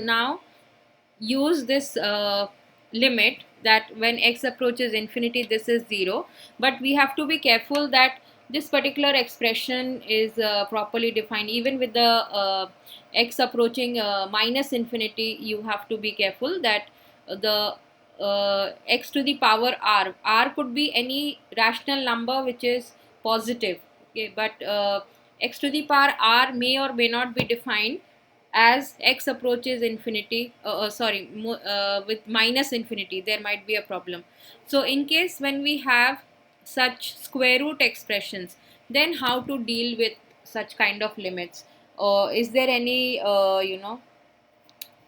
Now use this limit that when x approaches infinity, this is 0, but we have to be careful that this particular expression is properly defined. Even with the x approaching minus infinity, you have to be careful that the x to the power r could be any rational number which is positive, okay, but x to the power r may or may not be defined as x approaches infinity. With minus infinity there might be a problem. So in case when we have such square root expressions, then how to deal with such kind of limits, or is there any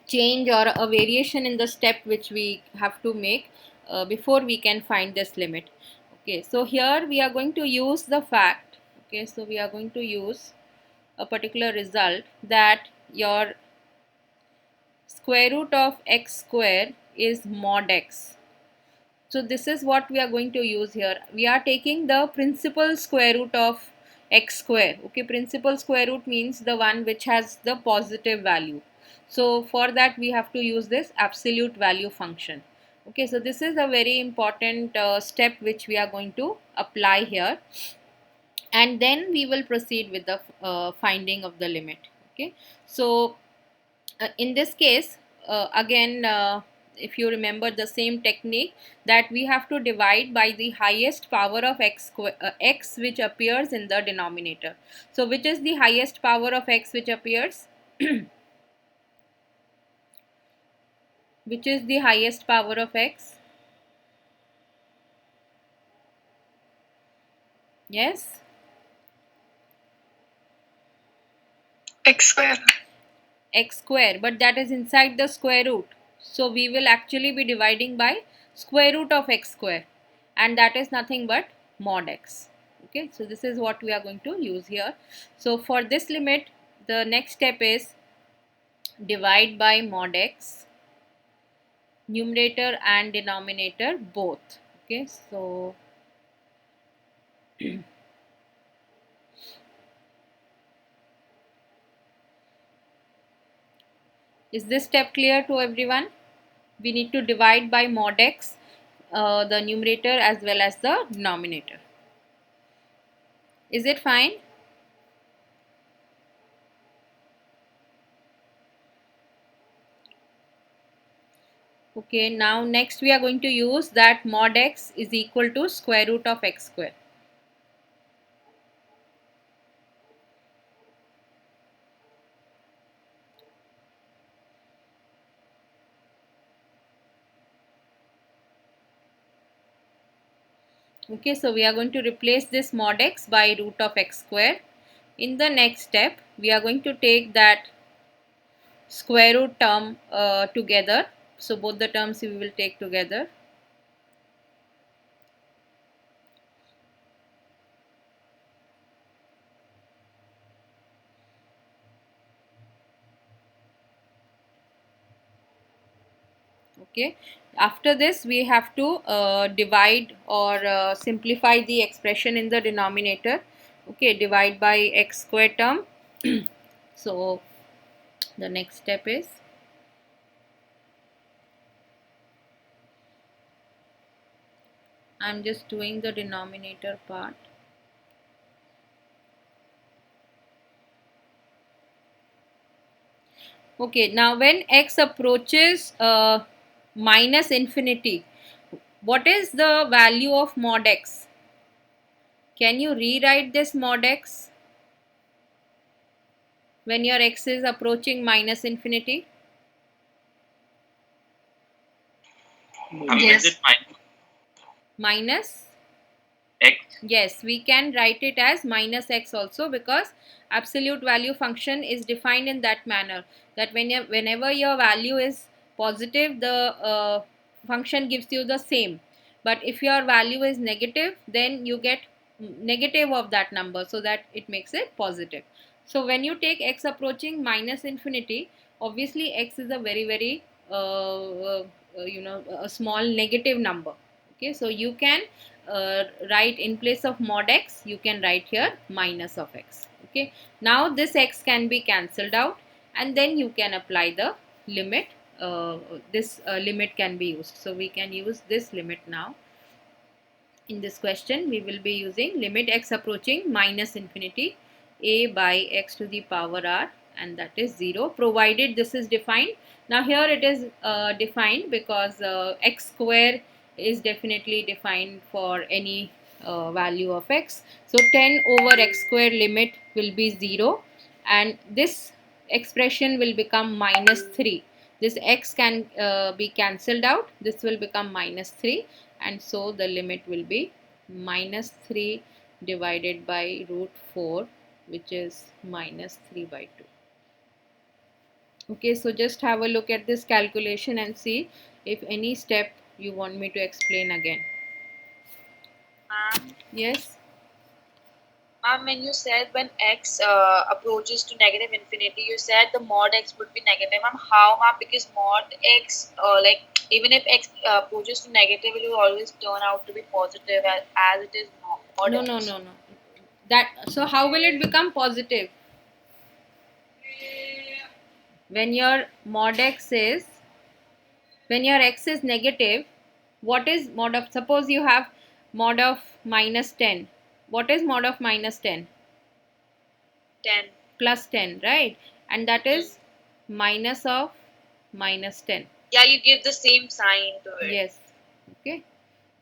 change or a variation in the step which we have to make before we can find this limit? Okay, so here we are going to use the fact, okay, so we are going to use a particular result that your square root of x square is mod x. So this is what we are going to use here. We are taking the principal square root of x square. Okay, principal square root means the one which has the positive value. So for that we have to use this absolute value function. Okay, so this is a very important step which we are going to apply here, and then we will proceed with the finding of the limit. Okay, so in this case, again, if you remember the same technique, that we have to divide by the highest power of x which appears in the denominator. So which is the highest power of x which appears? Which is the highest power of x? Yes, x square. x square, but that is inside the square root. So we will actually be dividing by square root of x square, and that is nothing but mod x. Okay, so this is what we are going to use here. So for this limit, the next step is divide by mod x, numerator and denominator both. Okay, so is this step clear to everyone? We need to divide by mod x, the numerator as well as the denominator. Is it fine? Okay, now next we are going to use that mod x is equal to square root of x square. Okay, so we are going to replace this mod x by root of x square. In the next step, we are going to take that square root term together. So both the terms we will take together. Okay, after this we have to divide or simplify the expression in the denominator. Okay, divide by x square term. So the next step is I'm just doing the denominator part. Okay, now when x approaches minus infinity, what is the value of mod x? Can you rewrite this mod x when your x is approaching minus infinity? Yes. Is it Minus x? Yes, we can write it as minus x also, because absolute value function is defined in that manner that whenever your value is positive, the function gives you the same, but if your value is negative, then you get negative of that number, so that it makes it positive. So when you take x approaching minus infinity, obviously x is a very a small negative number. Okay, so you can write in place of mod x, you can write here minus of x. Okay, now this x can be cancelled out, and then you can apply the limit, this limit can be used. So we can use this limit now. In this question, we will be using limit x approaching minus infinity a by x to the power r, and that is 0, provided this is defined. Now here it is defined because x square is definitely defined for any value of x. So 10 over x square limit will be 0, and this expression will become minus 3. This x can be cancelled out, this will become minus 3, and so the limit will be minus 3 divided by root 4, which is minus 3 by 2. Okay, so just have a look at this calculation and see if any step you want me to explain again. Yes. When you said when x approaches to negative infinity, you said the mod x would be negative. How, ma'am? Because mod x, like even if x approaches to negative, it will always turn out to be positive as it is mod No, x. no, no, no. That, so how will it become positive? When your mod x is, when your x is negative, what is mod of, suppose you have mod of minus 10. What is mod of minus 10? 10. Plus 10, right? And that is minus of minus 10. Yeah, you give the same sign to it. Yes. Okay.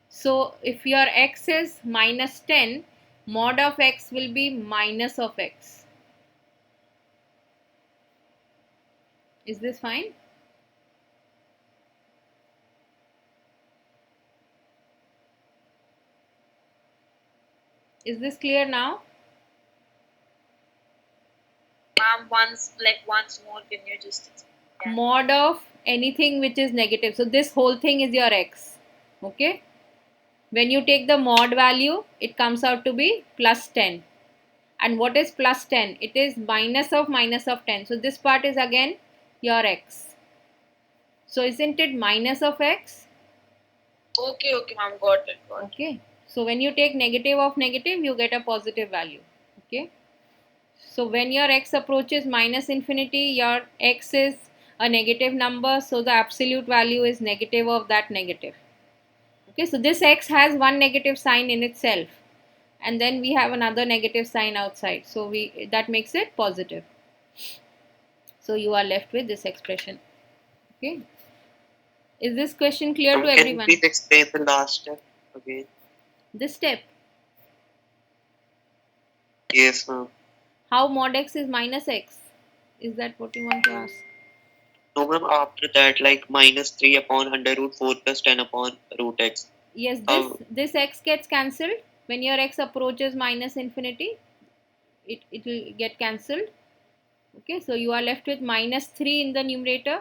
So if your x is minus 10, mod of x will be minus of x. Is this fine? Is this clear now? Once more, can you just explain? Mod of anything which is negative. So this whole thing is your x. Okay. When you take the mod value, it comes out to be plus 10. And what is plus 10? It is minus of 10. So this part is again your x. So isn't it minus of x? Okay, ma'am, got it. Okay. So when you take negative of negative, you get a positive value. Okay. So when your x approaches minus infinity, your x is a negative number. So the absolute value is negative of that negative. Okay. So this x has one negative sign in itself, and then we have another negative sign outside. So that makes it positive. So you are left with this expression. Okay. Is this question clear to everyone? Can you please explain the last step again? This step. Yes, ma'am. How mod x is minus x? Is that what you want to ask? No, ma'am. After that, like minus 3 upon under root 4 plus 10 upon root x. Yes, this x gets cancelled. When your x approaches minus infinity, it will get cancelled. Okay, so you are left with minus 3 in the numerator.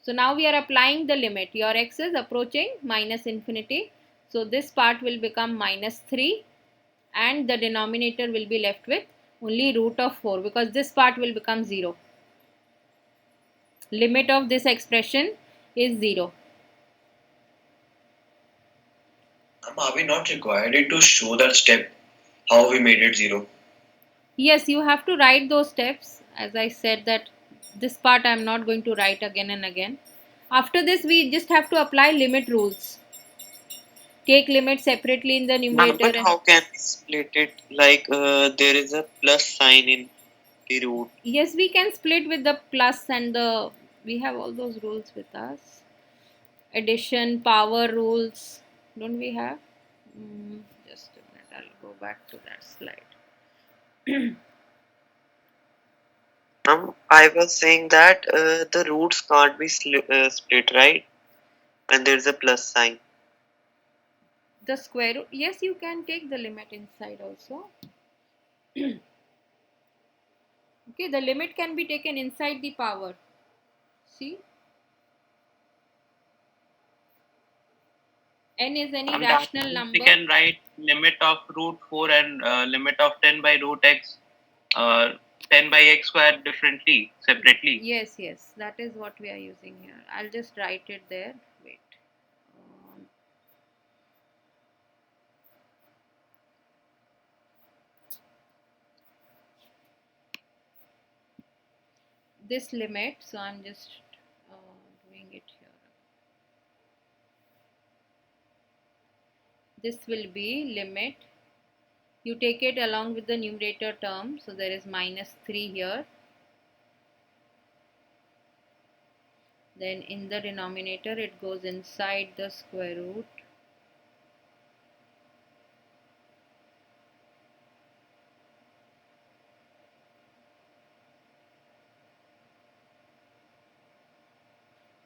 So now we are applying the limit. Your x is approaching minus infinity. So this part will become minus 3, and the denominator will be left with only root of 4, because this part will become 0. Limit of this expression is 0. Are we not required to show that step how we made it 0? Yes, you have to write those steps. As I said, that this part I am not going to write again and again. After this, we just have to apply limit rules. Take limit separately in the numerator. But how can we split it? Like there is a plus sign in the root. Yes, we can split with the plus and the, we have all those rules with us. Addition, power rules, don't we have? Just a minute, I'll go back to that slide. I was saying that the roots can't be split, right? When there's a plus sign. The square root, yes, you can take the limit inside also. Okay, the limit can be taken inside the power. See? N is any rational number. We can write limit of root 4 and limit of 10 by root x, 10 by x square differently, separately. Yes, that is what we are using here. I'll just write it there. Wait. this limit, so I'm just doing it here. This will be limit, you take it along with the numerator term, so there is minus 3 here, then in the denominator it goes inside the square root,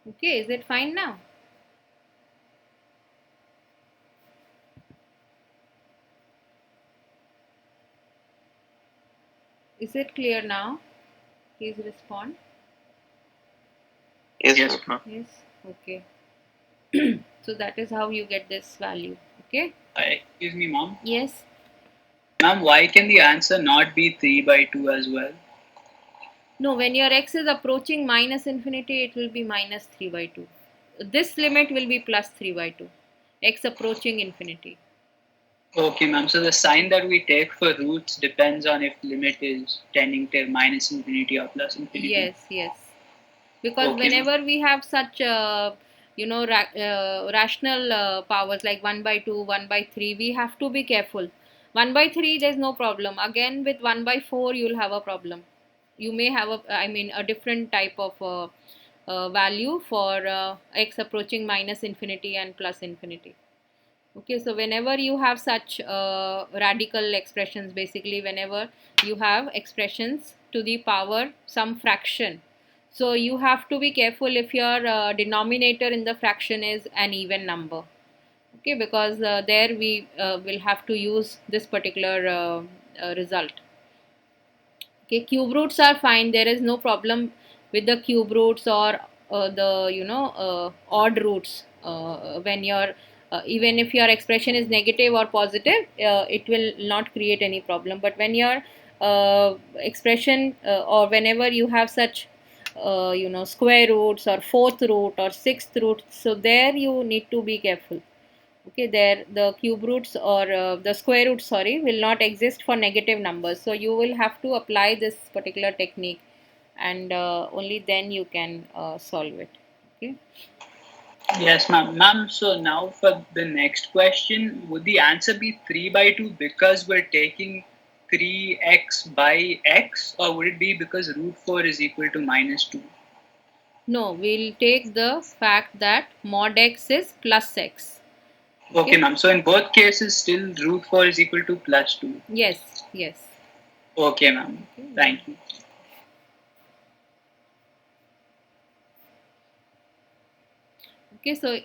okay. Is it fine now? Is it clear now? Please respond. Yes, Yes, ma'am. ma'am. Yes, okay. So that is how you get this value, okay? Excuse me, ma'am. Yes. Ma'am, why can the answer not be 3 by 2 as well? No, when your x is approaching minus infinity, it will be minus 3 by 2. This limit will be plus 3 by 2. X approaching infinity. Okay, ma'am. So the sign that we take for roots depends on if limit is tending to minus infinity or plus infinity. Yes, yes. Because Okay, ma'am. whenever we have such, rational powers like 1 by 2, 1 by 3, we have to be careful. 1 by 3, there's no problem. Again, with 1 by 4, you'll have a problem. You may have a different type of value for x approaching minus infinity and plus infinity. Okay, so whenever you have such radical expressions, basically whenever you have expressions to the power some fraction, so you have to be careful if your denominator in the fraction is an even number. Okay, because there we will have to use this particular result. Okay, cube roots are fine, there is no problem with the cube roots or the odd roots when your even if your expression is negative or positive, it will not create any problem. But when your expression or whenever you have such square roots or fourth root or sixth root, so there you need to be careful. Okay, there the cube roots or the square root, sorry, will not exist for negative numbers, so you will have to apply this particular technique, and only then you can solve it. Okay. Yes, ma'am. Ma'am, so now for the next question, would the answer be 3 by 2 because we're taking 3x by x, or would it be because root 4 is equal to minus 2? No, we'll take the fact that mod x is plus x. Okay, ma'am. So in both cases, still root 4 is equal to plus 2. Yes, yes. Okay, ma'am. Okay. Thank you. Okay, so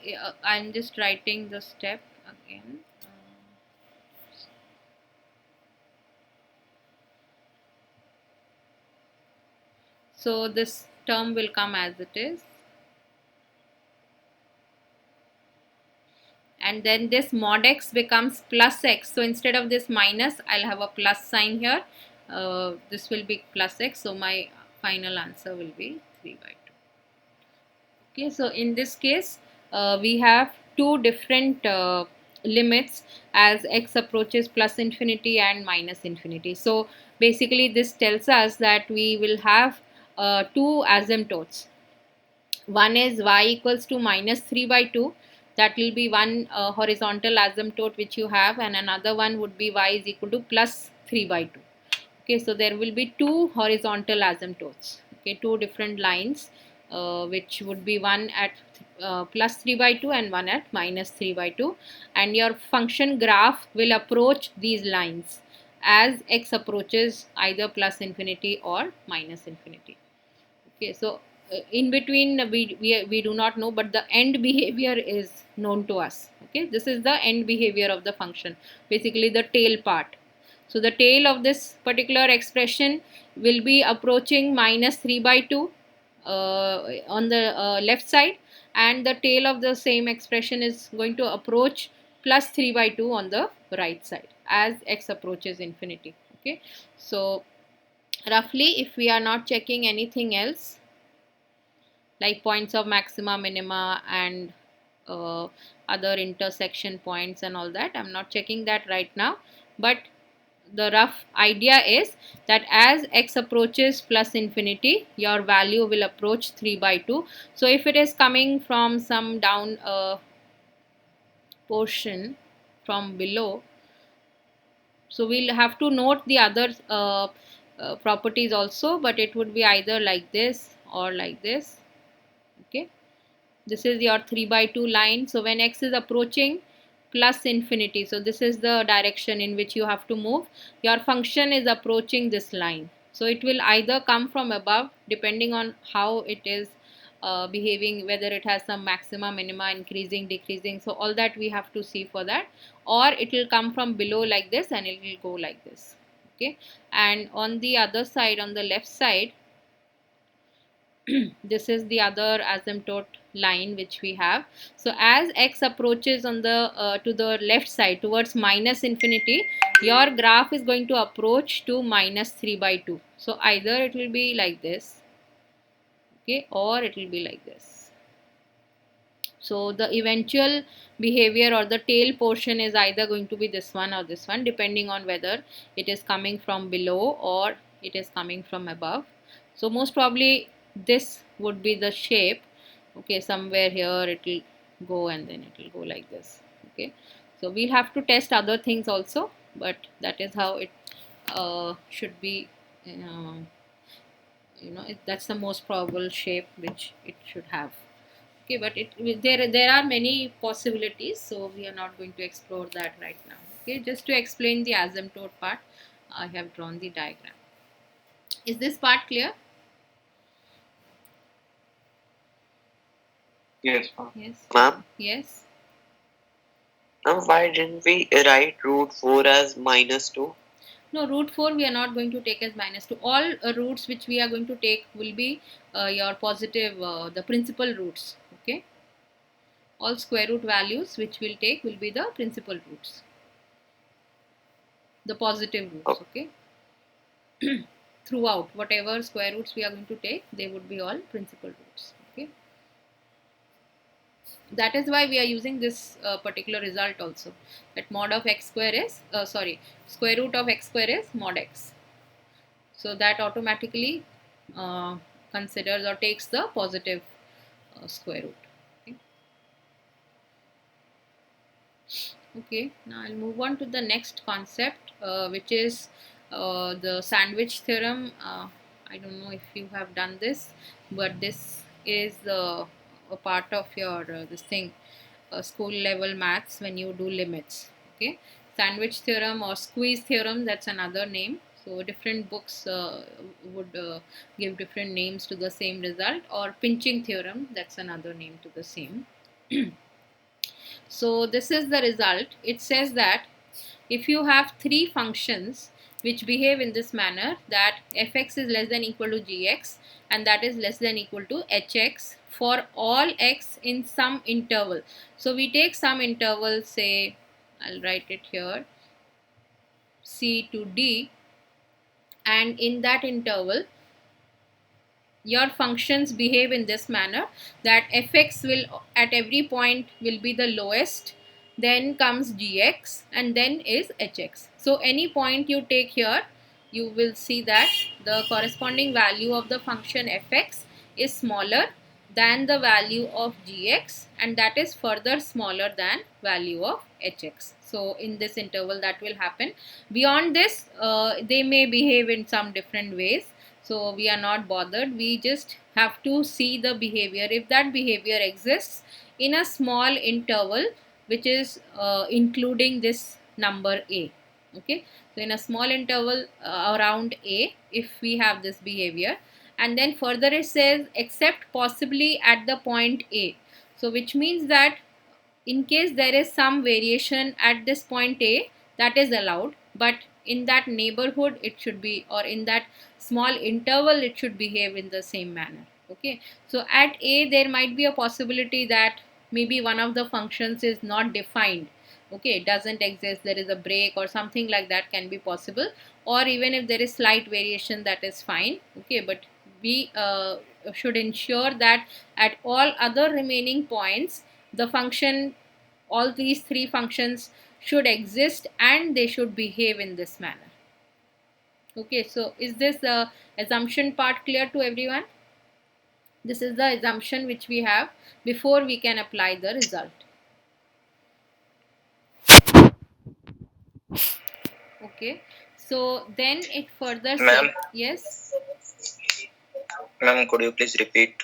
I'm just writing the step again. So this term will come as it is, and then this mod x becomes plus x, so instead of this minus, I'll have a plus sign here. This will be plus x, so my final answer will be 3 by 2. Okay, so in this case we have two different limits as x approaches plus infinity and minus infinity. So basically this tells us that we will have two asymptotes. One is y equals to minus 3 by 2, that will be one horizontal asymptote which you have, and another one would be y is equal to plus 3 by 2. Okay, so there will be two horizontal asymptotes, okay, two different lines which would be one at plus 3 by 2 and one at minus 3 by 2, and your function graph will approach these lines as x approaches either plus infinity or minus infinity. Okay, so in between we do not know, but the end behavior is known to us. Okay, this is the end behavior of the function, basically the tail part. So the tail of this particular expression will be approaching minus 3 by 2 on the left side, and the tail of the same expression is going to approach plus 3 by 2 on the right side as x approaches infinity. Okay, so roughly, if we are not checking anything else like points of maxima, minima, and other intersection points and all that, I'm not checking that right now, but the rough idea is that as x approaches plus infinity, your value will approach 3 by 2. So if it is coming from some down portion from below, so we'll have to note the other properties also, but it would be either like this or like this. Okay, this is your 3 by 2 line. So when x is approaching plus infinity, so this is the direction in which you have to move, your function is approaching this line. So it will either come from above depending on how it is behaving, whether it has some maxima, minima, increasing, decreasing, so all that we have to see for that, or it will come from below like this and it will go like this. Okay, and on the other side, on the left side, this is the other asymptote line which we have. So as x approaches on the to the left side towards minus infinity, your graph is going to approach to minus 3 by 2. So either it will be like this, okay, or it will be like this. So the eventual behavior or the tail portion is either going to be this one or this one, depending on whether it is coming from below or it is coming from above. So most probably this would be the shape. Okay, somewhere here it will go and then it will go like this. Okay, so we'll have to test other things also, but that is how it should be. That's the most probable shape which it should have. Okay, but there are many possibilities, so we are not going to explore that right now. Okay, just to explain the asymptote part, I have drawn the diagram. Is this part clear? Yes, ma'am. Yes. Ma'am? Yes. Why didn't we write root 4 as -2? No, root 4 we are not going to take as -2. All roots which we are going to take will be your positive, the principal roots. Okay. All square root values which we'll take will be the principal roots, the positive roots. Okay. Throughout, whatever square roots we are going to take, they would be all principal roots. Okay. That is why we are using this particular result also, that mod of x square is square root of x square is mod x. So that automatically considers or takes the positive square root. Okay, now I'll move on to the next concept, which is the sandwich theorem. I don't know if you have done this, but this is a part of your this thing, school level maths when you do limits. Okay, sandwich theorem or squeeze theorem, that's another name. So different books would give different names to the same result, or pinching theorem, that's another name to the same. So this is the result. It says that if you have three functions which behave in this manner, that fx is less than equal to gx and that is less than equal to hx for all x in some interval. So we take some interval, say I'll write it here, c to d, and in that interval your functions behave in this manner, that fx will at every point will be the lowest, then comes gx, and then is hx. So any point you take here, you will see that the corresponding value of the function fx is smaller than the value of gx, and that is further smaller than value of hx. So in this interval that will happen. Beyond this, they may behave in some different ways. So we are not bothered, we just have to see the behavior. If that behavior exists in a small interval which is including this number a. Okay, so in a small interval around a, if we have this behavior, and then further it says except possibly at the point a. So which means that in case there is some variation at this point a, that is allowed, but in that neighborhood it should be, or in that small interval it should behave in the same manner. Okay, so at a there might be a possibility that maybe one of the functions is not defined. Okay, it doesn't exist, there is a break or something like that can be possible, or even if there is slight variation, that is fine. Okay, but we should ensure that at all other remaining points the function, all these three functions should exist and they should behave in this manner. Okay, so is this assumption part clear to everyone? This is the assumption which we have before we can apply the result. Okay, so then it further says, Ma'am? yes, Ma'am, could you please repeat?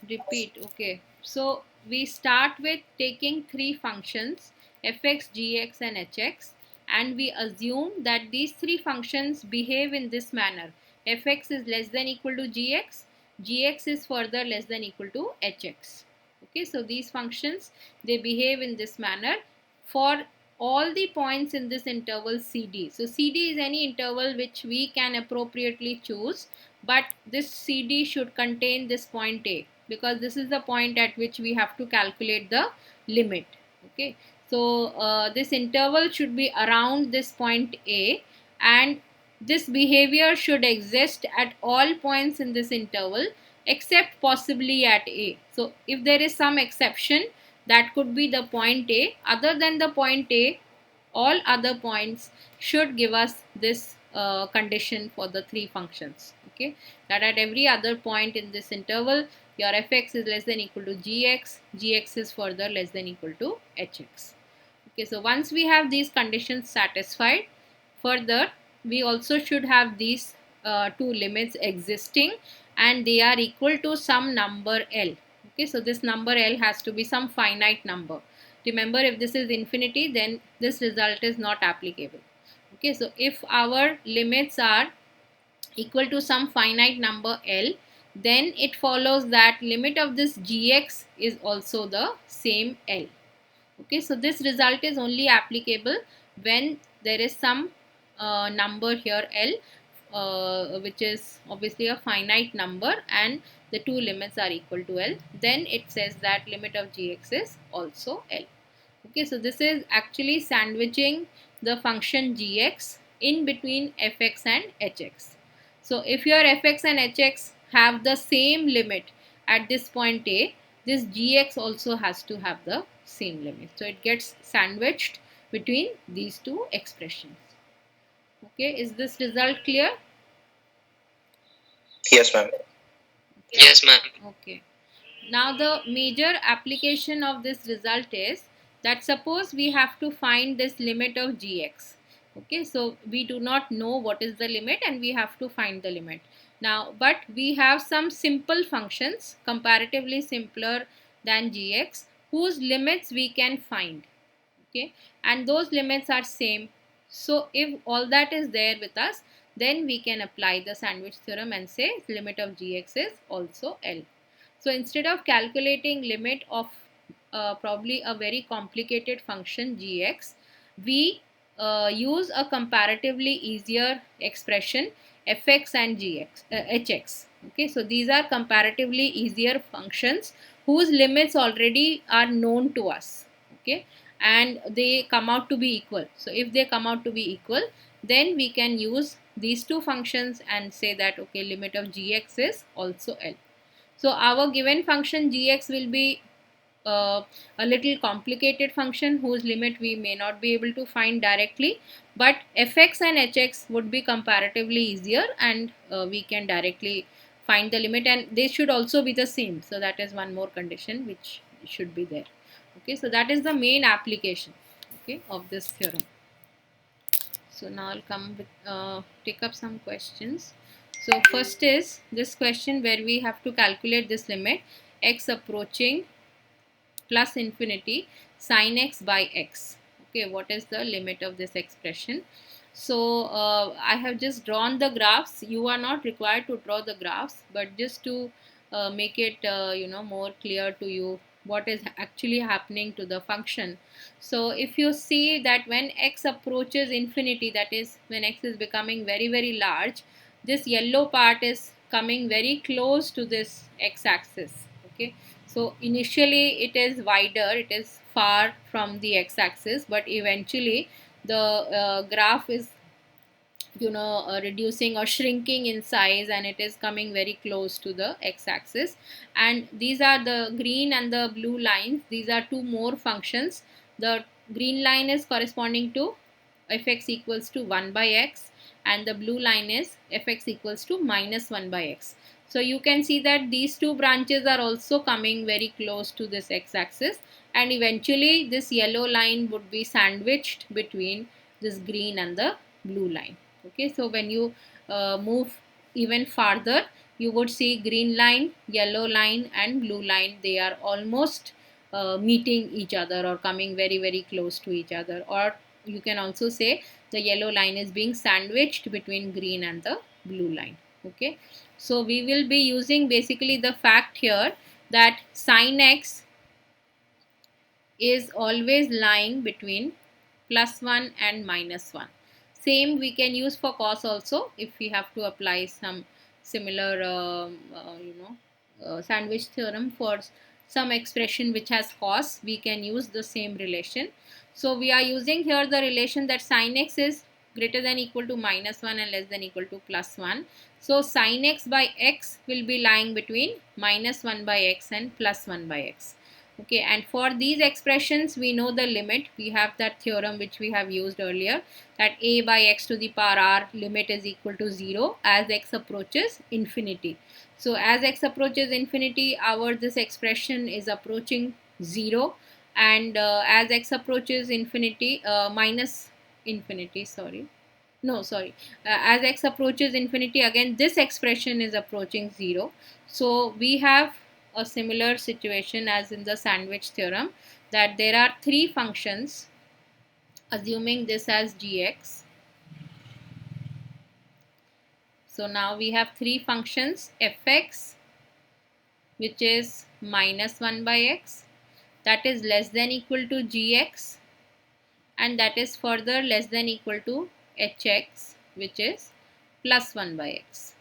repeat. Okay, so we start with taking three functions fx, gx and hx, and we assume that these three functions behave in this manner. Fx is less than equal to gx, gx is further less than equal to hx. Okay, so these functions, they behave in this manner for all the points in this interval CD. So CD is any interval which we can appropriately choose, but this CD should contain this point A, because this is the point at which we have to calculate the limit. Okay, so this interval should be around this point A, and this behavior should exist at all points in this interval except possibly at A. So if there is some exception, that could be the point A. Other than the point A, all other points should give us this condition for the three functions. Okay, that at every other point in this interval, your fx is less than equal to gx, gx is further less than equal to hx. Okay, so once we have these conditions satisfied, further we also should have these two limits existing, and they are equal to some number L. Okay, so this number L has to be some finite number. Remember, if this is infinity, then this result is not applicable. Okay, so if our limits are equal to some finite number L, then it follows that limit of this gx is also the same L. Okay, so this result is only applicable when there is some number here L, which is obviously a finite number, and the two limits are equal to L. Then it says that limit of gx is also L. Okay, so this is actually sandwiching the function gx in between fx and hx. So if your fx and hx have the same limit at this point A, this gx also has to have the same limit. So it gets sandwiched between these two expressions. Okay, is this result clear? Yes, ma'am. Yes, ma'am. Okay. Now the major application of this result is that suppose we have to find this limit of gx. Okay, so we do not know what is the limit and we have to find the limit. Now, but we have some simple functions, comparatively simpler than gx, whose limits we can find. Okay, and those limits are same. So if all that is there with us, then we can apply the sandwich theorem and say limit of gx is also L. So instead of calculating limit of probably a very complicated function gx, we use a comparatively easier expression fx and hx. Okay, so these are comparatively easier functions whose limits already are known to us. Okay, and they come out to be equal. So if they come out to be equal, then we can use these two functions and say that okay, limit of gx is also L. So our given function gx will be a little complicated function whose limit we may not be able to find directly, but fx and hx would be comparatively easier, and we can directly find the limit, and they should also be the same. So that is one more condition which should be there. Okay, so that is the main application, okay, of this theorem. So now I'll come with take up some questions. So first is this question where we have to calculate this limit x approaching plus infinity sin x by x. Okay, what is the limit of this expression? So I have just drawn the graphs. You are not required to draw the graphs, but just to make it more clear to you what is actually happening to the function. So if you see that when x approaches infinity, that is when x is becoming very very large, this yellow part is coming very close to this x-axis. Okay, so initially it is wider, it is far from the x-axis, but eventually the graph is reducing or shrinking in size, and it is coming very close to the x-axis. And these are the green and the blue lines. These are two more functions. The green line is corresponding to fx equals to 1 by x, and the blue line is fx equals to minus 1 by x. So you can see that these two branches are also coming very close to this x-axis, and eventually this yellow line would be sandwiched between this green and the blue line. Okay, so when you move even farther, you would see green line, yellow line and blue line, they are almost meeting each other or coming very close to each other. Or you can also say the yellow line is being sandwiched between green and the blue line. Okay, so we will be using basically the fact here that sin x is always lying between +1 and -1. Same we can use for cos also if we have to apply some similar sandwich theorem for some expression which has cos, we can use the same relation. So we are using here the relation that sin x is greater than equal to -1 and less than equal to +1. So sin x by x will be lying between -1 by x and +1 by x. Okay, and for these expressions we know the limit. We have that theorem which we have used earlier, that a by x to the power r limit is equal to 0 as x approaches infinity. So as x approaches infinity, our this expression is approaching 0, and as x approaches infinity minus infinity, sorry, no sorry, as x approaches infinity, again this expression is approaching 0. So we have a similar situation as in the sandwich theorem, that there are three functions, assuming this as gx. So now we have three functions, fx which is -1 by x, that is less than equal to gx, and that is further less than equal to hx which is +1 by x.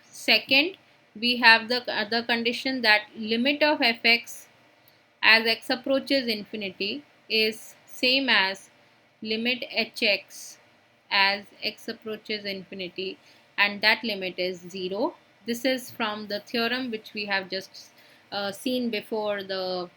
Second, we have the other condition that limit of fx as x approaches infinity is same as limit hx as x approaches infinity, and that limit is 0. This is from the theorem which we have just seen before the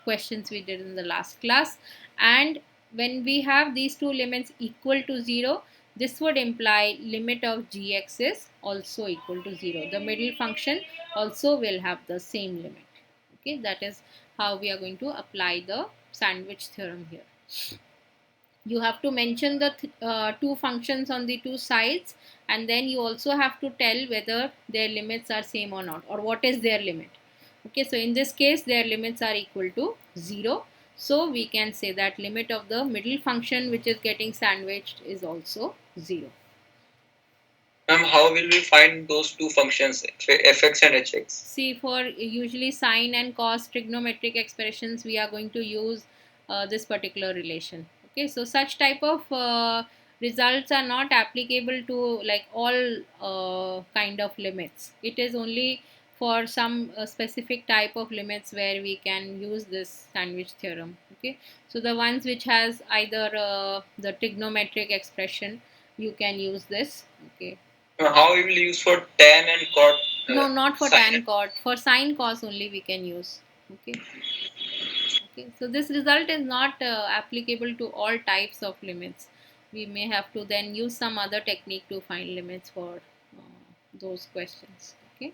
questions we did in the last class. And when we have these two limits equal to 0, this would imply limit of gx is also equal to 0. The middle function also will have the same limit. Okay, that is how we are going to apply the sandwich theorem here. You have to mention the two functions on the two sides, and then you also have to tell whether their limits are same or not, or what is their limit. Okay, so in this case their limits are equal to 0. So we can say that limit of the middle function which is getting sandwiched is also 0. How will we find those two functions, fx and hx? See, for usually sine and cos trigonometric expressions, we are going to use this particular relation. Okay, so such type of results are not applicable to like all kind of limits. It is only for some specific type of limits where we can use this sandwich theorem. Okay, so the ones which has either the trigonometric expression, you can use this. Okay. How we will use for tan and cot? No, not for sine tan cot. For sine cos only we can use. Okay. Okay. So this result is not applicable to all types of limits. We may have to then use some other technique to find limits for those questions. Okay.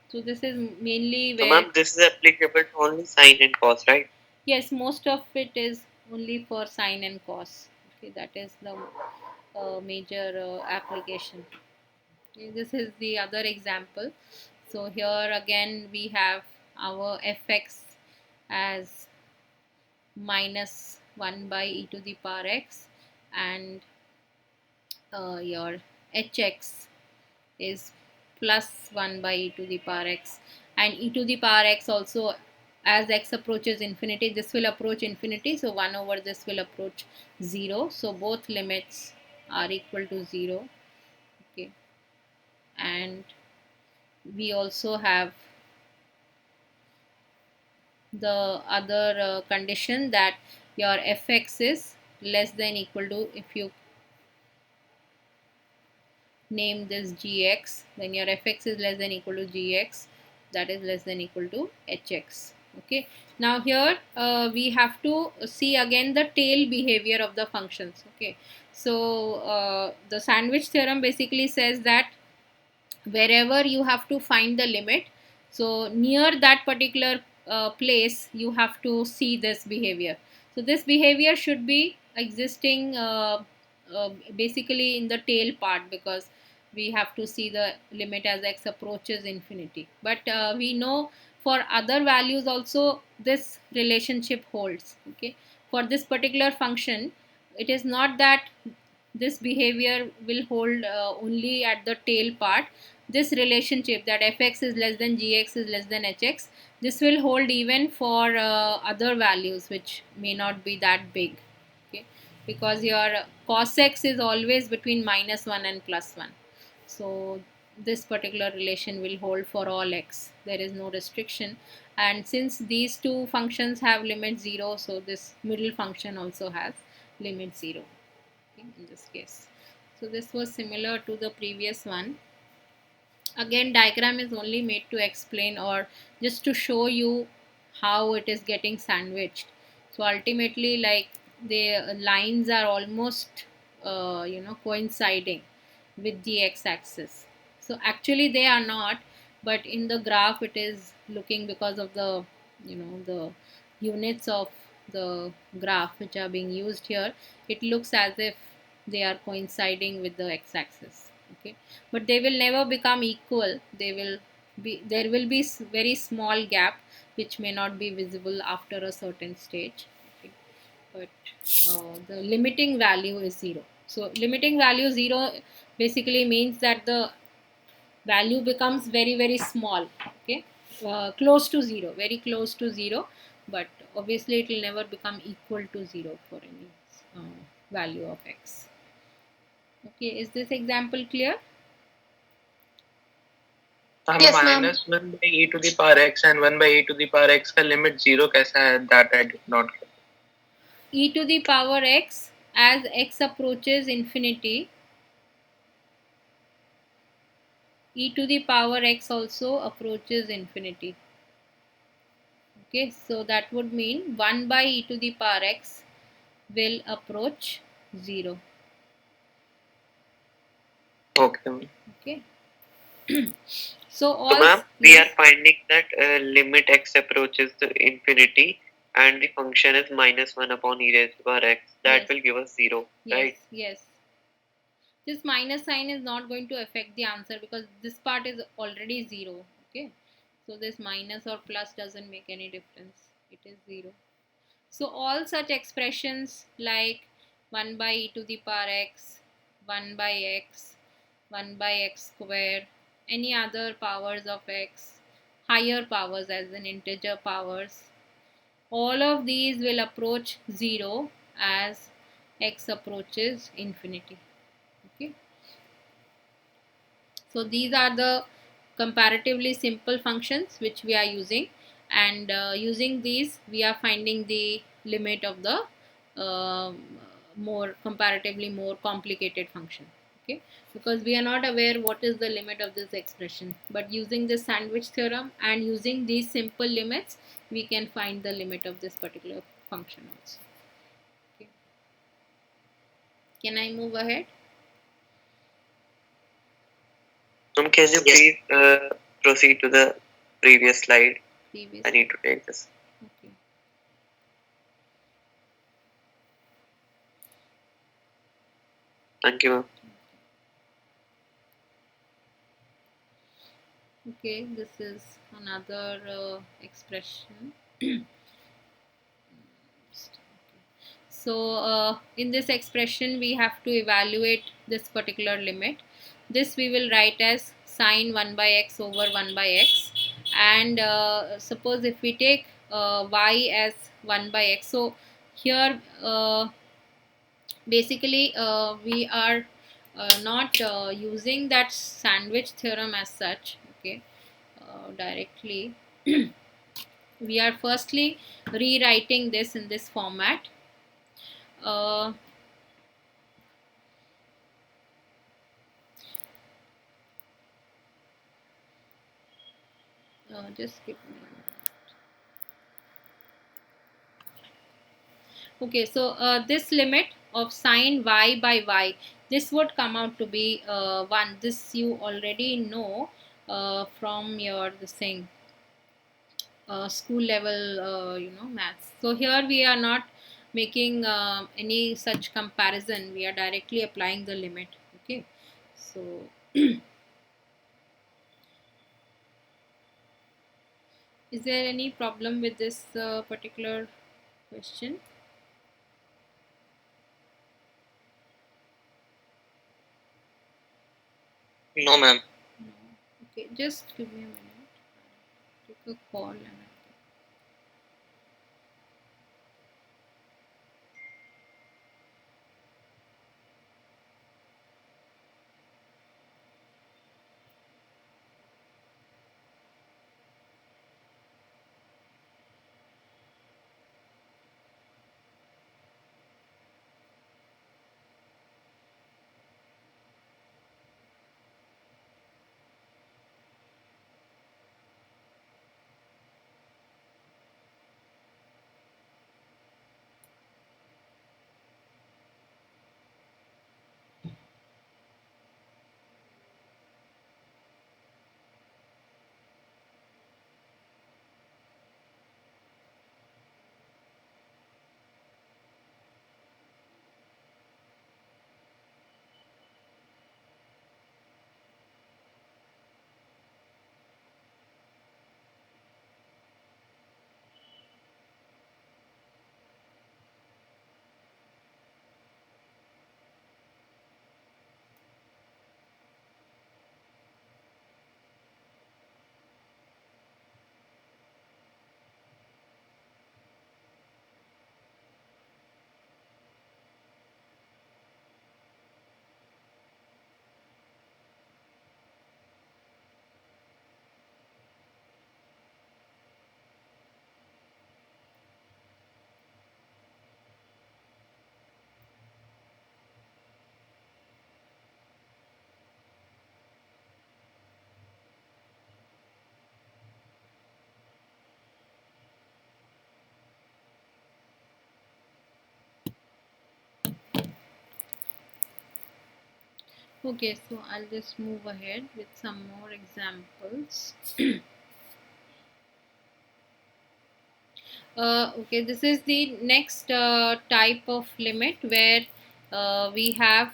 So this is mainly So, where, ma'am, this is applicable to only sine and cos, right? yes, most of it is only for sine and cos. Okay, that is the major application. Okay, this is the other example. So here again we have our fx as -1 by e to the power x, and your hx is +1 by e to the power x, and e to the power x also, as x approaches infinity, this will approach infinity, so 1 over this will approach 0. So both limits are equal to 0. Okay, and we also have the other condition that your fx is less than equal to, if you name this gx, then your fx is less than equal to gx, that is less than equal to hx. Okay, now here we have to see again the tail behavior of the functions. Okay, So the sandwich theorem basically says that wherever you have to find the limit, so near that particular place you have to see this behavior. So this behavior should be existing basically in the tail part, because we have to see the limit as x approaches infinity. But we know for other values also this relationship holds. Okay, for this particular function, it is not that this behavior will hold only at the tail part. This relationship that fx is less than gx is less than hx, this will hold even for other values which may not be that big. Okay, because your cos x is always between -1 and +1, so this particular relation will hold for all x. There is no restriction, and since these two functions have limit 0, so this middle function also has limit 0 in this case. So this was similar to the previous one. Again, diagram is only made to explain or just to show you how it is getting sandwiched. So ultimately, like, the lines are almost coinciding with the x-axis. So actually they are not, but in the graph it is looking, because of the the units of the graph which are being used here, it looks as if they are coinciding with the x-axis. Okay, but they will never become equal. There will be very small gap which may not be visible after a certain stage. Okay, but the limiting value is 0. So limiting value 0 basically means that the value becomes very small. Okay, close to 0, very close to 0, but obviously it will never become equal to 0 for any value of x. Okay, is this example clear? Yes, ma'am. -1 by e to the power x and 1 by e to the power x का limit 0 कैसा है, that I did not get. E to the power x, as x approaches infinity, e to the power x also approaches infinity. Okay, so that would mean 1 by e to the power x will approach 0. Okay. Okay. So So, all, ma'am, we are yes, finding that limit x approaches to infinity and the function is -1 upon e raised to power x. That yes, will give us 0, right? yes. This minus sign is not going to affect the answer because this part is already 0. Okay, so this minus or plus doesn't make any difference. It is 0. So all such expressions like 1 by e to the power x, 1 by x, 1 by x square, any other powers of x, higher powers as in integer powers, all of these will approach 0 as x approaches infinity. Okay, so these are the comparatively simple functions which we are using, and using these we are finding the limit of the more comparatively more complicated function. Okay, because we are not aware what is the limit of this expression, but using this sandwich theorem and using these simple limits we can find the limit of this particular function also. Okay, can I move ahead? Can you please proceed to the previous slide? Previous. I need to take this. Okay. Thank you. Okay, this is another expression. So in this expression we have to evaluate this particular limit. This we will write as sine 1 by x over 1 by x, and suppose if we take y as 1 by x, so here basically we are not using that sandwich theorem as such. Okay, directly we are firstly rewriting this in this format. uh, just give me a minute. Okay, so this limit of sine y by y, this would come out to be 1. This you already know from your this thing school level maths. So here we are not making any such comparison, we are directly applying the limit. Okay, so is there any problem with this particular question? No, ma'am. No. Okay, just give me a minute. Take a call and okay, so I'll just move ahead with some more examples. Okay, this is the next type of limit where we have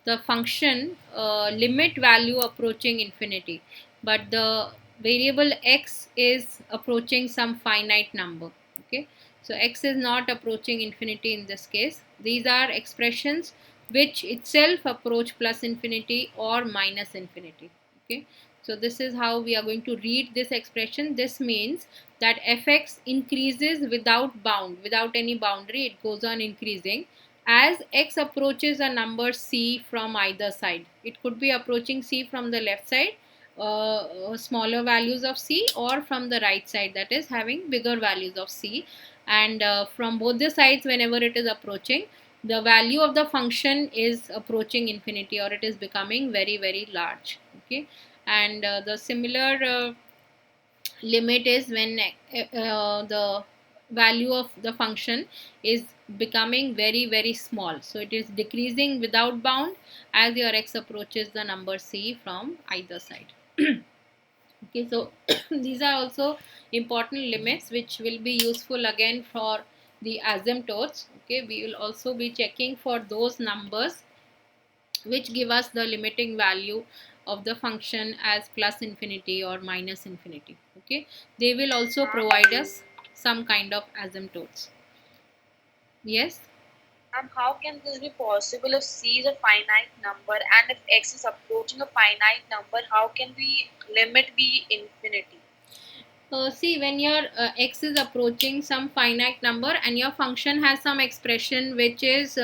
the function limit value approaching infinity, but the variable x is approaching some finite number. Okay, so x is not approaching infinity in this case. These are expressions which itself approach plus infinity or minus infinity. Okay, so this is how we are going to read this expression. This means that fx increases without bound, without any boundary, it goes on increasing as x approaches a number c from either side. It could be approaching c from the left side, smaller values of c, or from the right side, that is having bigger values of c. And from both the sides, whenever it is approaching, the value of the function is approaching infinity, or it is becoming very very large. Okay, and the similar limit is when the value of the function is becoming very very small, so it is decreasing without bound as your x approaches the number c from either side. Okay, so these are also important limits which will be useful again for the asymptotes. Okay, we will also be checking for those numbers which give us the limiting value of the function as plus infinity or minus infinity. Okay, they will also provide us some kind of asymptotes. Yes. How can this be possible if c is a finite number and if x is approaching a finite number? How can we limit be infinity? See, when your x is approaching some finite number and your function has some expression which is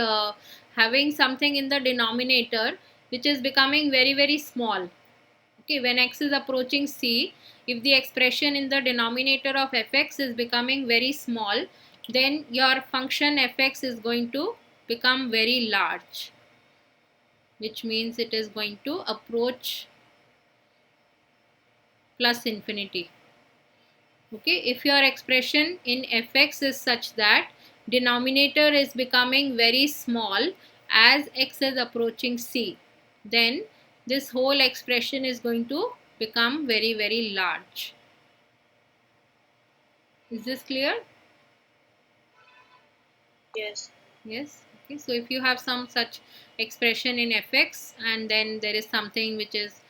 having something in the denominator which is becoming very very small. Okay, when x is approaching c, if the expression in the denominator of fx is becoming very small, then your function fx is going to become very large, which means it is going to approach plus infinity. Okay, if your expression in fx is such that denominator is becoming very small as x is approaching c, then this whole expression is going to become very, very large. Is this clear? Yes. Yes. Okay. So if you have some such expression in fx and then there is something which is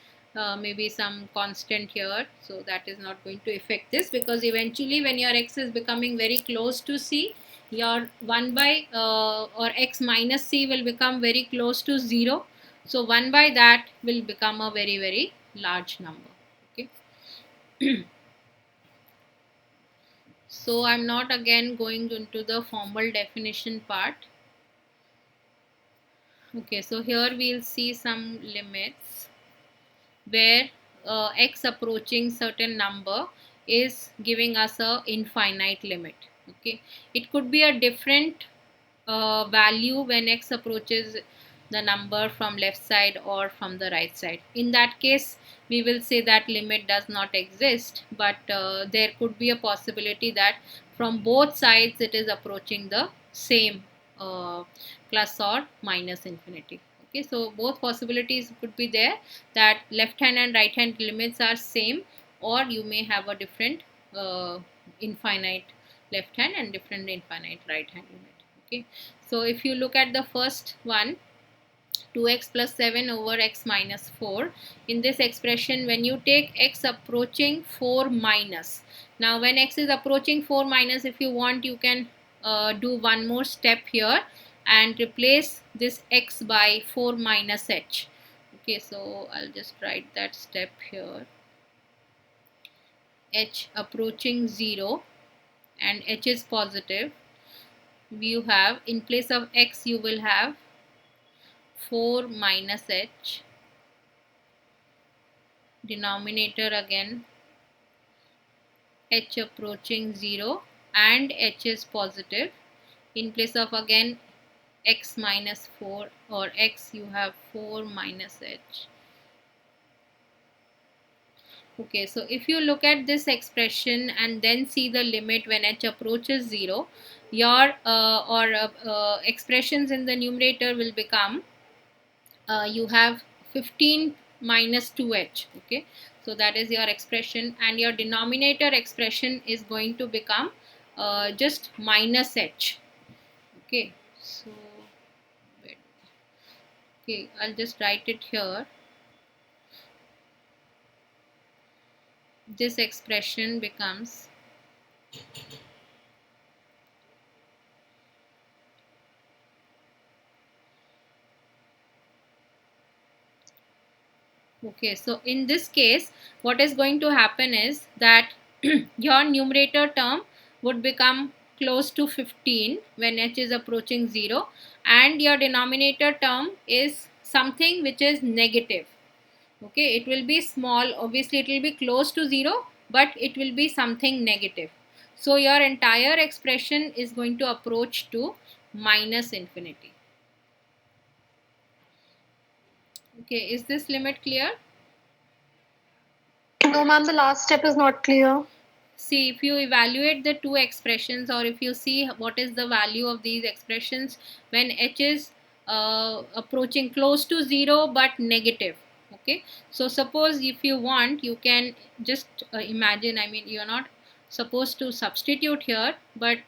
maybe some constant here, so that is not going to affect this, because eventually when your x is becoming very close to c, your 1 by or x minus c will become very close to 0. So 1 by that will become a very, very large number. Okay. So I'm not again going into the formal definition part. Okay, so here we'll see some limits where x approaching certain number is giving us a infinite limit. Okay, it could be a different value when x approaches the number from left side or from the right side. In that case, we will say that limit does not exist, but there could be a possibility that from both sides it is approaching the same plus or minus infinity. Okay, so both possibilities could be there, that left hand and right hand limits are same, or you may have a different infinite left hand and different infinite right hand limit. Okay, so if you look at the first one, 2x plus 7 over x minus 4, in this expression when you take x approaching 4 minus, now when x is approaching 4 minus, if you want you can do one more step here and replace this x by 4 minus h. Okay, so I'll just write that step here. H approaching 0 and h is positive, you have in place of x you will have 4 minus h, denominator again h approaching 0 and h is positive, in place of again x minus 4 or x you have 4 minus h. Okay, so if you look at this expression and then see the limit when h approaches 0, your expressions in the numerator will become you have 15 minus 2h. Okay, so that is your expression, and your denominator expression is going to become just minus h. Okay, so wait. Okay, I'll just write it here. This expression becomes okay, so in this case what is going to happen is that your numerator term would become close to 15 when h is approaching 0, and your denominator term is something which is negative. Okay, it will be small, obviously it will be close to 0, but it will be something negative. So your entire expression is going to approach to minus infinity. Okay, is this limit clear? No, ma'am, the last step is not clear. See, if you evaluate the two expressions, or if you see what is the value of these expressions when h is approaching close to 0 but negative. Okay, so suppose if you want, you can just imagine, I mean, you're not supposed to substitute here, but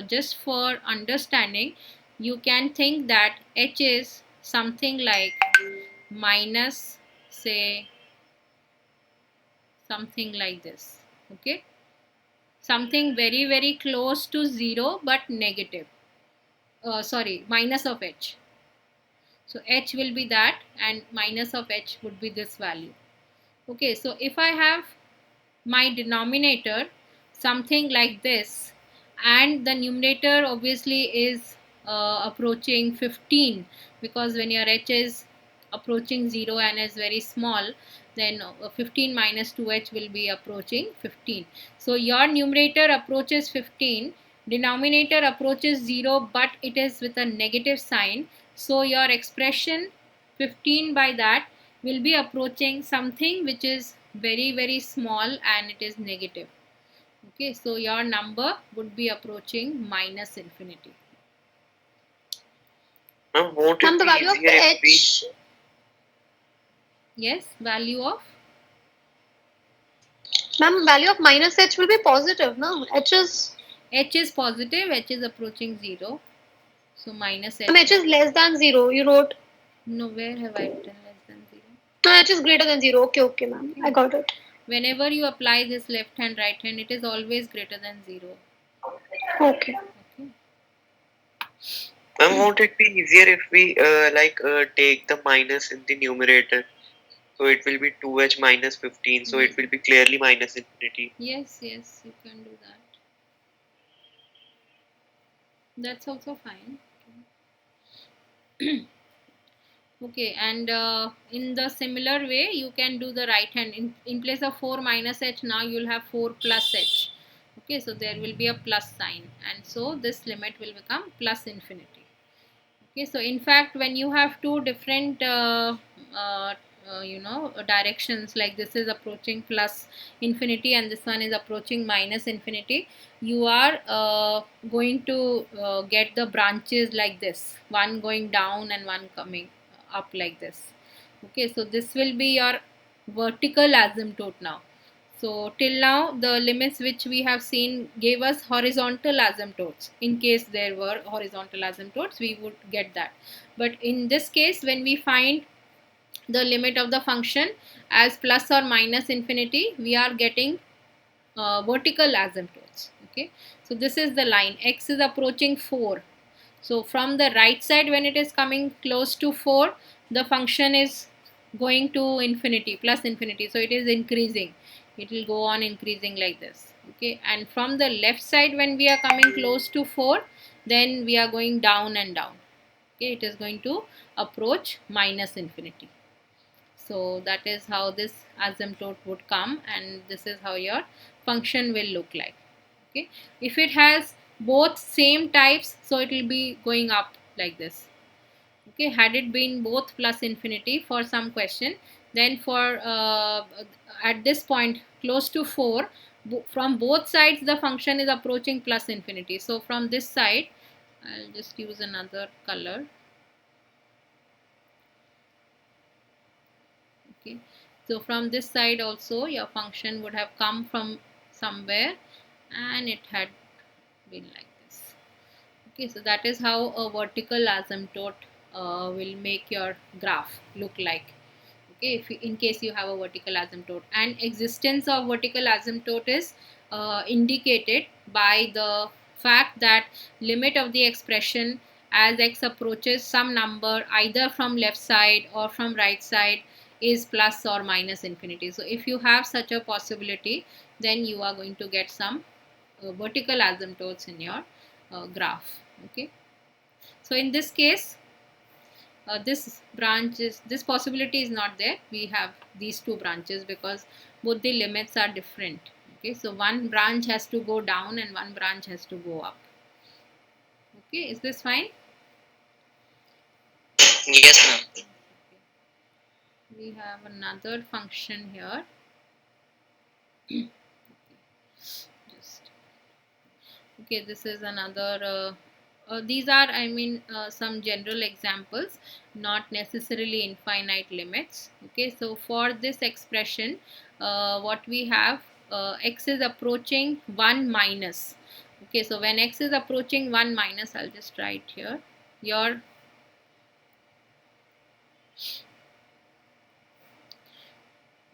just for understanding, you can think that h is something like minus, say, something like this. Okay, something very, very close to 0 but negative, sorry, minus of h. So h will be that and minus of h would be this value. Okay, so if I have my denominator something like this and the numerator obviously is approaching 15, because when your h is approaching 0 and is very small, then 15 minus 2h will be approaching 15. So your numerator approaches 15, denominator approaches 0 but it is with a negative sign, so your expression 15 by that will be approaching something which is very, very small and it is negative. Okay, so your number would be approaching minus infinity. Ma'am, won't Ma'am, it the be value of easier if we h. Yes, value of Ma'am, value of minus h will be positive, no? H is. h is positive, h is approaching 0. So minus h. Ma'am, h is less than 0. You wrote. No, where have I written less than 0? No, h is greater than 0. Okay, okay, ma'am. I got it. Whenever you apply this left hand, right hand, it is always greater than 0. Okay. Okay. Ma'am, won't it be easier if we take the minus in the numerator? So it will be 2h minus 15. So it will be clearly minus infinity. Yes, yes, you can do that. That's also fine. Okay, and in the similar way, you can do the right hand. In place of 4 minus h, now you'll have 4 plus h. Okay, so there will be a plus sign, and so this limit will become plus infinity. Okay, so in fact, when you have two different directions, like this is approaching plus infinity and this one is approaching minus infinity, you are going to get the branches like this, one going down and one coming up like this. Okay, so this will be your vertical asymptote now. So till now the limits which we have seen gave us horizontal asymptotes. In case there were horizontal asymptotes, we would get that. But in this case, when we find the limit of the function as plus or minus infinity, we are getting vertical asymptotes. Okay, so this is the line. X is approaching 4. So from the right side, when it is coming close to 4, the function is going to infinity, plus infinity. So it is increasing. It will go on increasing like this. Okay, and from the left side, when we are coming close to 4, then we are going down and down. Okay, it is going to approach minus infinity. So that is how this asymptote would come, and this is how your function will look like. Okay, if it has both same types, so it will be going up like this. Okay, had it been both plus infinity for some question, then for at this point close to 4, from both sides the function is approaching plus infinity. So from this side, I'll just use another color. Okay, so from this side also your function would have come from somewhere and it had been like this. Okay, so that is how a vertical asymptote will make your graph look like. Okay, if in case you have a vertical asymptote, and existence of vertical asymptote is indicated by the fact that limit of the expression as x approaches some number either from left side or from right side is plus or minus infinity. So if you have such a possibility, then you are going to get some vertical asymptotes in your graph. Okay, so in this case, this possibility is not there. We have these two branches because both the limits are different. Okay, so one branch has to go down and one branch has to go up. Okay, is this fine? Yes, ma'am. We have another function here. Okay, this is another these are, I mean, some general examples, not necessarily infinite limits. Okay, so for this expression, what we have, x is approaching 1 minus. Okay, so when x is approaching 1 minus, I'll just write here, your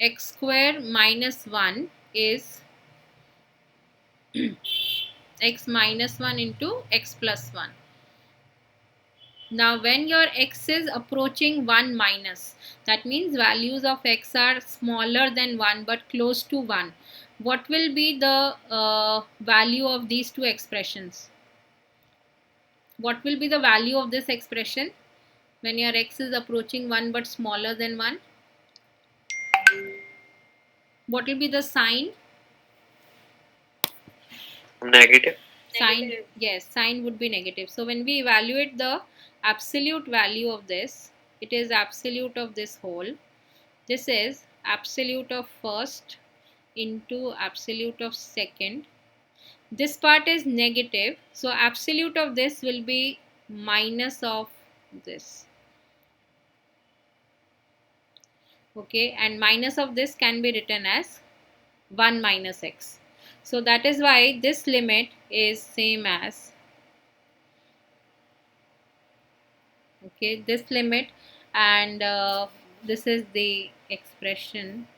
x square minus 1 is x minus 1 into x plus 1. Now when your x is approaching 1 minus, that means values of x are smaller than 1 but close to 1. What will be the value of these two expressions? What will be the value of this expression when your x is approaching 1 but smaller than 1? What will be the sign? Negative. Sign, yes, sign would be negative. So when we evaluate the absolute value of this, it is absolute of this whole. This is absolute of first into absolute of second. This part is negative, so absolute of this will be minus of this. Okay, and minus of this can be written as 1 minus x. So that is why this limit is same as, okay, this limit, and this is the expression.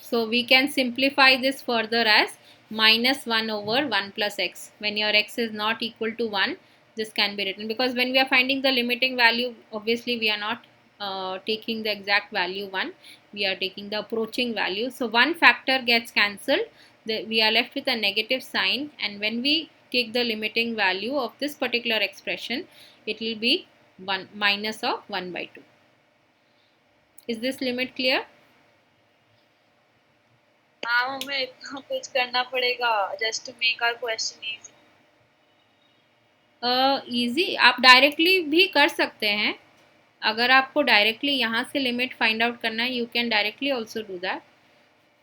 So we can simplify this further as minus 1 over 1 plus x. When your x is not equal to 1, this can be written, because when we are finding the limiting value, obviously we are not taking the exact value 1, we are taking the approaching value. So one factor gets cancelled, we are left with a negative sign, and when we take the limiting value of this particular expression, it will be 1 minus of 1 by 2. Is this limit clear? हाँ हमें इतना कुछ करना पड़ेगा just to make our question easy. Easy आप directly भी कर सकते हैं. अगर आपको डायरेक्टली यहाँ से लिमिट फाइंड आउट करना है, you can directly also do that.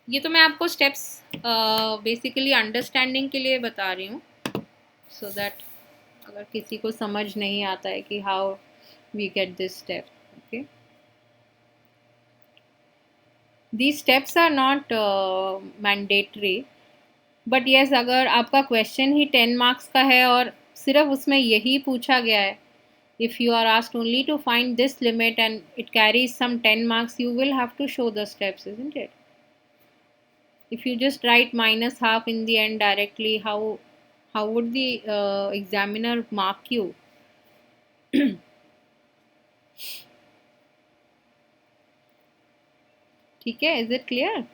ये तो मैं आपको स्टेप्स बेसिकली अंडरस्टैंडिंग के लिए बता रही हूँ, सो दैट अगर किसी को समझ नहीं आता है कि how we get this step. Okay, these steps are not mandatory, but yes अगर आपका क्वेश्चन ही 10 मार्क्स का है और सिर्फ उसमें यही पूछा गया है, if you are asked only to find this limit and it carries some 10 marks, you will have to show the steps, isn't it? If you just write minus half in the end directly, how would the examiner mark you? ठीक है, is it clear?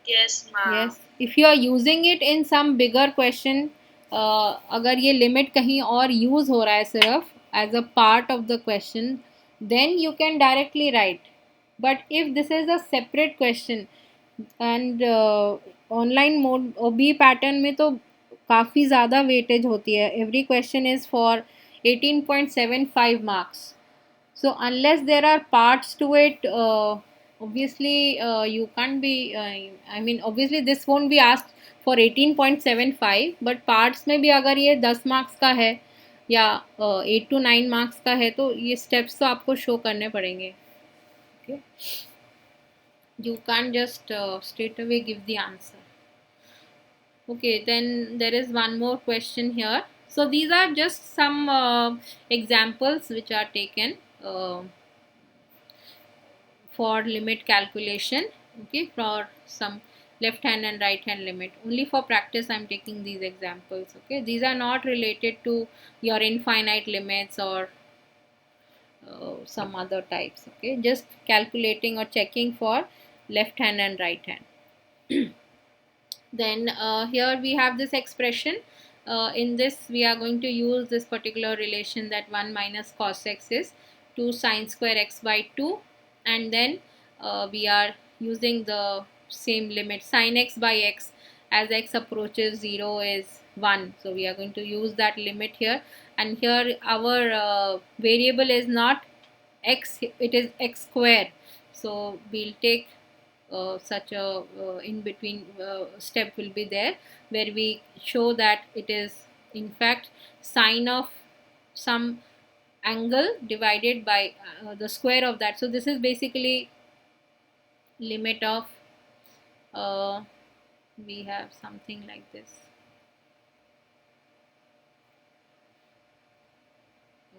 Yes ma'am. Yes, if you are using it in some bigger question, अगर ये limit कहीं और use हो रहा है सिर्फ as a part of the question, then you can directly write. But if this is a separate question and online mode OB pattern में तो काफ़ी ज़्यादा वेटेज होती है. Every question is for 18.75 marks. So unless there are parts to it, obviously you can't be I mean obviously this won't be asked for 18.75, but parts में भी अगर ये 10 मार्क्स का है या 8 to 9 मार्क्स का है, तो ये स्टेप्स तो आपको शो करने पड़ेंगे. Okay, you can't just straight away give the answer. Okay, then there is one more question here. So these are just some examples which are taken for limit calculation, okay, for some left hand and right hand limit. Only for practice I'm taking these examples. Okay, these are not related to your infinite limits or some other types. Okay, just calculating or checking for left hand and right hand. Then here we have this expression. In this we are going to use this particular relation that 1 minus cos x is 2 sine square x by 2, and then we are using the same limit sin x by x as x approaches 0 is 1, so we are going to use that limit here. And here our variable is not x, it is x square, so we'll take such a in between step will be there, where we show that it is in fact sine of some angle divided by the square of that. So this is basically limit of we have something like this.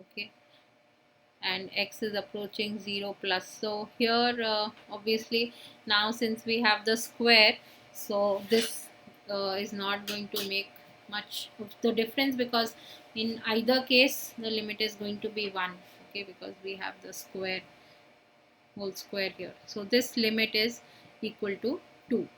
Okay, and x is approaching 0 plus. So here obviously now since we have the square, so this is not going to make much of the difference, because in either case the limit is going to be 1. Okay, because we have the square, whole square here. So this limit is equal to 2.